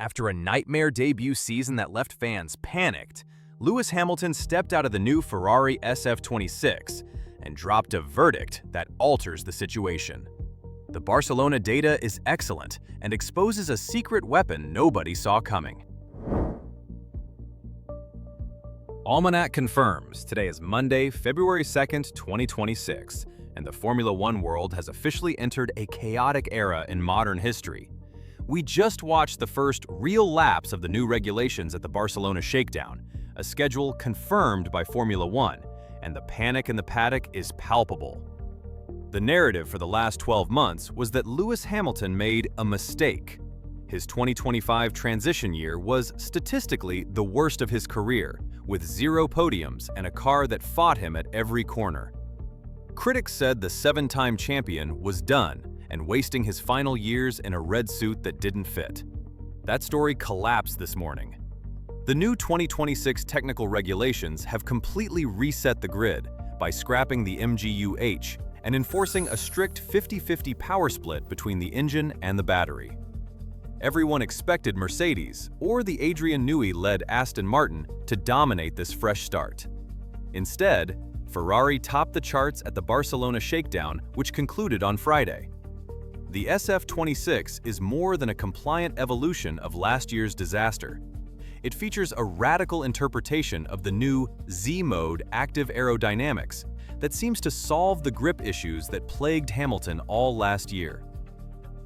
After a nightmare debut season that left fans panicked, Lewis Hamilton stepped out of the new Ferrari SF26 and dropped a verdict that alters the situation. The Barcelona data is excellent and exposes a secret weapon nobody saw coming. Almanac confirms today is Monday, February 2nd, 2026, and the Formula One world has officially entered a chaotic era in modern history. We just watched the first real laps of the new regulations at the Barcelona shakedown, a schedule confirmed by Formula One, and the panic in the paddock is palpable. The narrative for the last 12 months was that Lewis Hamilton made a mistake. His 2025 transition year was statistically the worst of his career, with 0 podiums and a car that fought him at every corner. Critics said the 7-time champion was done and wasting his final years in a red suit that didn't fit. That story collapsed this morning. The new 2026 technical regulations have completely reset the grid by scrapping the MGU-H and enforcing a strict 50-50 power split between the engine and the battery. Everyone expected Mercedes or the Adrian Newey-led Aston Martin to dominate this fresh start. Instead, Ferrari topped the charts at the Barcelona shakedown, which concluded on Friday. The SF26 is more than a compliant evolution of last year's disaster. It features a radical interpretation of the new Z-mode active aerodynamics that seems to solve the grip issues that plagued Hamilton all last year.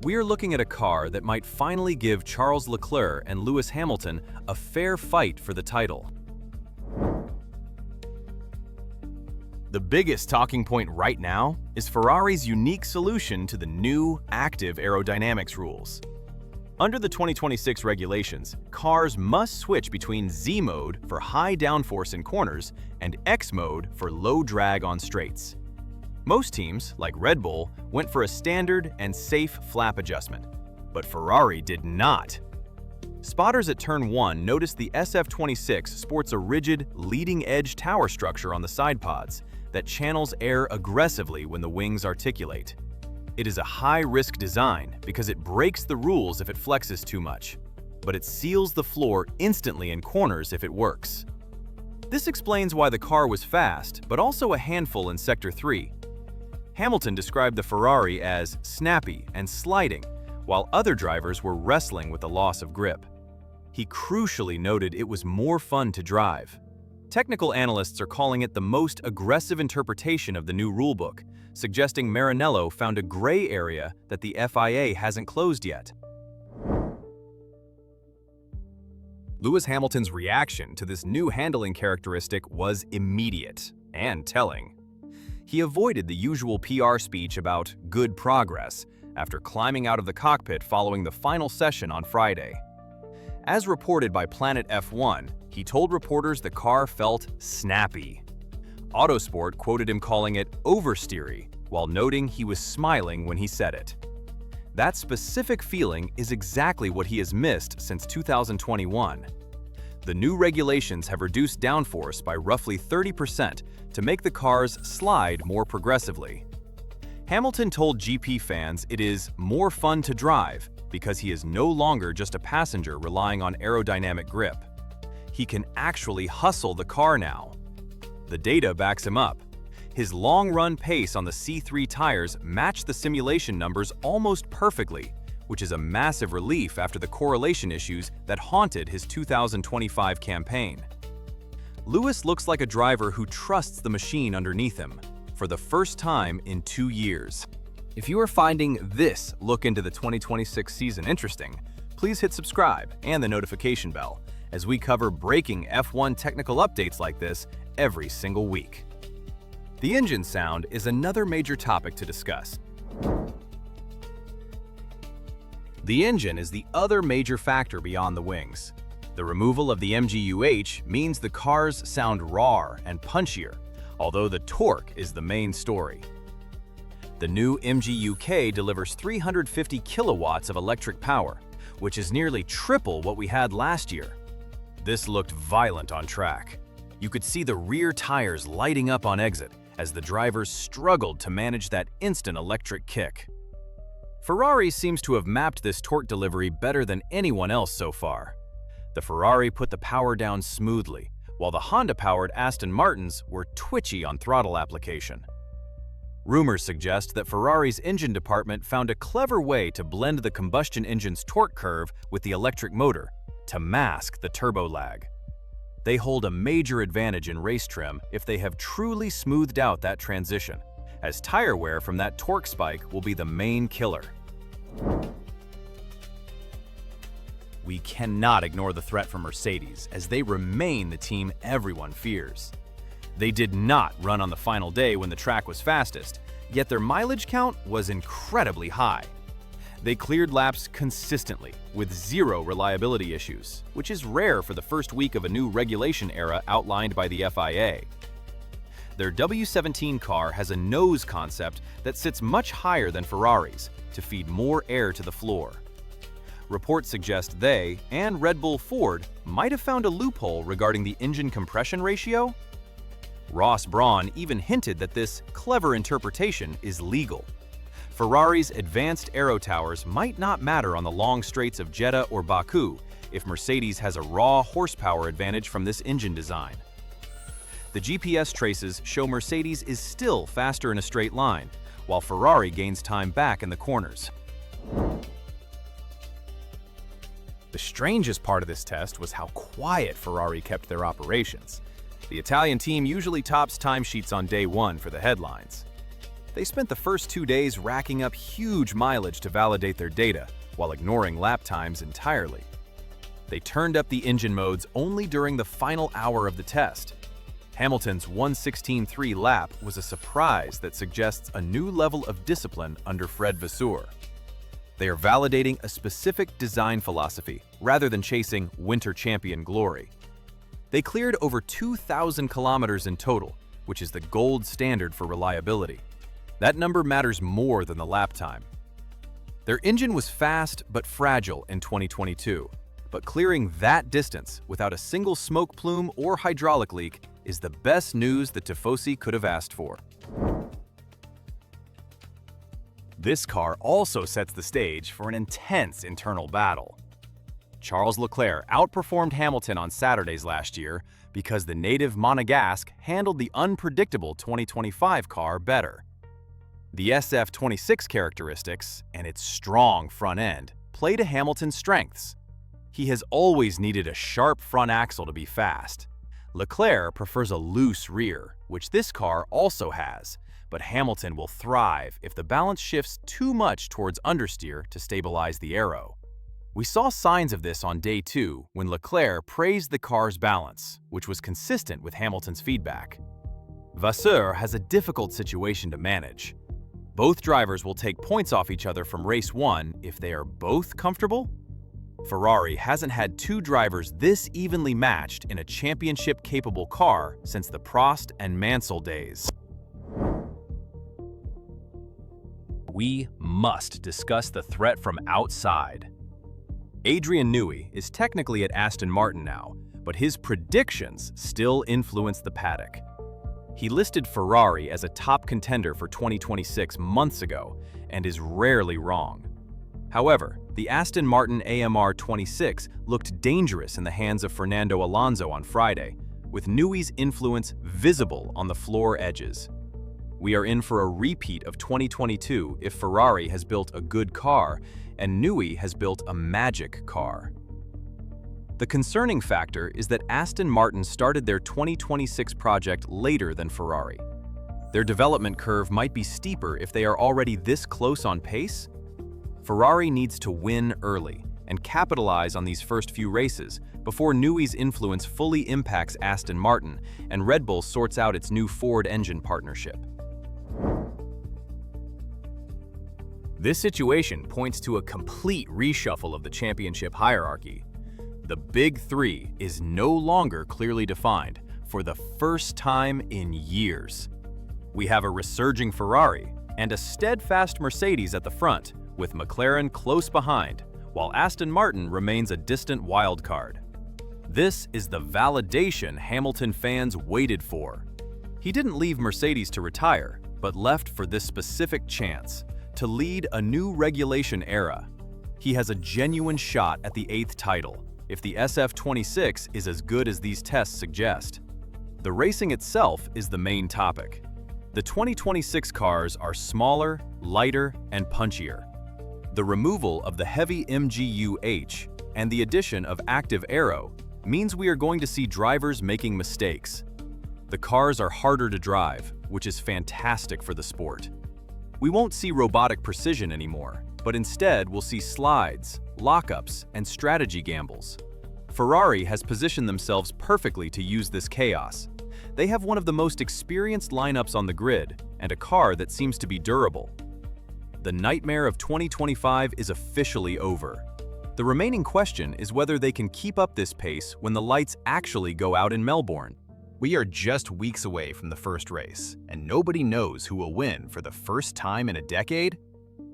We are looking at a car that might finally give Charles Leclerc and Lewis Hamilton a fair fight for the title. The biggest talking point right now is Ferrari's unique solution to the new active aerodynamics rules. Under the 2026 regulations, cars must switch between Z mode for high downforce in corners and X mode for low drag on straights. Most teams, like Red Bull, went for a standard and safe flap adjustment, but Ferrari did not. Spotters at Turn 1 noticed the SF26 sports a rigid, leading-edge tower structure on the side pods that channels air aggressively when the wings articulate. It is a high-risk design because it breaks the rules if it flexes too much, but it seals the floor instantly in corners if it works. This explains why the car was fast, but also a handful in Sector 3. Hamilton described the Ferrari as snappy and sliding, while other drivers were wrestling with the loss of grip. He crucially noted it was more fun to drive. Technical analysts are calling it the most aggressive interpretation of the new rulebook, suggesting Maranello found a gray area that the FIA hasn't closed yet. Lewis Hamilton's reaction to this new handling characteristic was immediate and telling. He avoided the usual PR speech about good progress after climbing out of the cockpit following the final session on Friday. As reported by Planet F1, he told reporters the car felt snappy. Autosport quoted him calling it oversteery, while noting he was smiling when he said it. That specific feeling is exactly what he has missed since 2021. The new regulations have reduced downforce by roughly 30% to make the cars slide more progressively. Hamilton told GP fans it is more fun to drive because he is no longer just a passenger relying on aerodynamic grip. He can actually hustle the car now. The data backs him up. His long-run pace on the C3 tires matched the simulation numbers almost perfectly, which is a massive relief after the correlation issues that haunted his 2025 campaign. Lewis looks like a driver who trusts the machine underneath him, for the first time in 2 years. If you are finding this look into the 2026 season interesting, please hit subscribe and the notification bell, as we cover breaking F1 technical updates like this every single week. The engine sound is another major topic to discuss. The engine is the other major factor beyond the wings. The removal of the MGU-H means the cars sound rawer and punchier, although the torque is the main story. The new MGU-K delivers 350 kilowatts of electric power, which is nearly triple what we had last year. This looked violent on track. You could see the rear tires lighting up on exit as the drivers struggled to manage that instant electric kick. Ferrari seems to have mapped this torque delivery better than anyone else so far. The Ferrari put the power down smoothly, while the Honda-powered Aston Martins were twitchy on throttle application. Rumors suggest that Ferrari's engine department found a clever way to blend the combustion engine's torque curve with the electric motor to mask the turbo lag. They hold a major advantage in race trim if they have truly smoothed out that transition, as tire wear from that torque spike will be the main killer. We cannot ignore the threat from Mercedes, as they remain the team everyone fears. They did not run on the final day when the track was fastest, yet their mileage count was incredibly high. They cleared laps consistently, with zero reliability issues, which is rare for the first week of a new regulation era outlined by the FIA. Their W17 car has a nose concept that sits much higher than Ferrari's to feed more air to the floor. Reports suggest they, and Red Bull Ford, might have found a loophole regarding the engine compression ratio. Ross Brawn even hinted that this clever interpretation is legal. Ferrari's advanced aero towers might not matter on the long straights of Jeddah or Baku if Mercedes has a raw horsepower advantage from this engine design. The GPS traces show Mercedes is still faster in a straight line, while Ferrari gains time back in the corners. The strangest part of this test was how quiet Ferrari kept their operations. The Italian team usually tops timesheets on day one for the headlines. They spent the first 2 days racking up huge mileage to validate their data, while ignoring lap times entirely. They turned up the engine modes only during the final hour of the test. Hamilton's 1:16.3 lap was a surprise that suggests a new level of discipline under Fred Vasseur. They are validating a specific design philosophy rather than chasing winter champion glory. They cleared over 2,000 kilometers in total, which is the gold standard for reliability. That number matters more than the lap time. Their engine was fast but fragile in 2022, but clearing that distance without a single smoke plume or hydraulic leak is the best news that Tifosi could have asked for. This car also sets the stage for an intense internal battle. Charles Leclerc outperformed Hamilton on Saturdays last year because the native Monegasque handled the unpredictable 2025 car better. The SF26 characteristics and its strong front end play to Hamilton's strengths. He has always needed a sharp front axle to be fast. Leclerc prefers a loose rear, which this car also has, but Hamilton will thrive if the balance shifts too much towards understeer to stabilize the aero. We saw signs of this on day 2 when Leclerc praised the car's balance, which was consistent with Hamilton's feedback. Vasseur has a difficult situation to manage. Both drivers will take points off each other from race 1 if they are both comfortable. Ferrari hasn't had 2 drivers this evenly matched in a championship-capable car since the Prost and Mansell days. We must discuss the threat from outside. Adrian Newey is technically at Aston Martin now, but his predictions still influence the paddock. He listed Ferrari as a top contender for 2026 months ago and is rarely wrong. However, the Aston Martin AMR 26 looked dangerous in the hands of Fernando Alonso on Friday, with Newey's influence visible on the floor edges. We are in for a repeat of 2022 if Ferrari has built a good car and Newey has built a magic car. The concerning factor is that Aston Martin started their 2026 project later than Ferrari. Their development curve might be steeper if they are already this close on pace. Ferrari needs to win early and capitalize on these first few races before Newey's influence fully impacts Aston Martin and Red Bull sorts out its new Ford engine partnership. This situation points to a complete reshuffle of the championship hierarchy. The Big Three is no longer clearly defined for the first time in years. We have a resurging Ferrari and a steadfast Mercedes at the front, with McLaren close behind, while Aston Martin remains a distant wildcard. This is the validation Hamilton fans waited for. He didn't leave Mercedes to retire, but left for this specific chance to lead a new regulation era. He has a genuine shot at the 8th title, if the SF26 is as good as these tests suggest. The racing itself is the main topic. The 2026 cars are smaller, lighter, and punchier. The removal of the heavy MGU-H and the addition of active aero means we are going to see drivers making mistakes. The cars are harder to drive, which is fantastic for the sport. We won't see robotic precision anymore, but instead we'll see slides, lockups, and strategy gambles. Ferrari has positioned themselves perfectly to use this chaos. They have one of the most experienced lineups on the grid and a car that seems to be durable. The nightmare of 2025 is officially over. The remaining question is whether they can keep up this pace when the lights actually go out in Melbourne. We are just weeks away from the first race, and nobody knows who will win for the first time in a decade.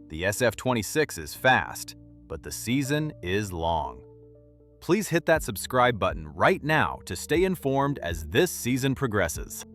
The SF26 is fast, but the season is long. Please hit that subscribe button right now to stay informed as this season progresses.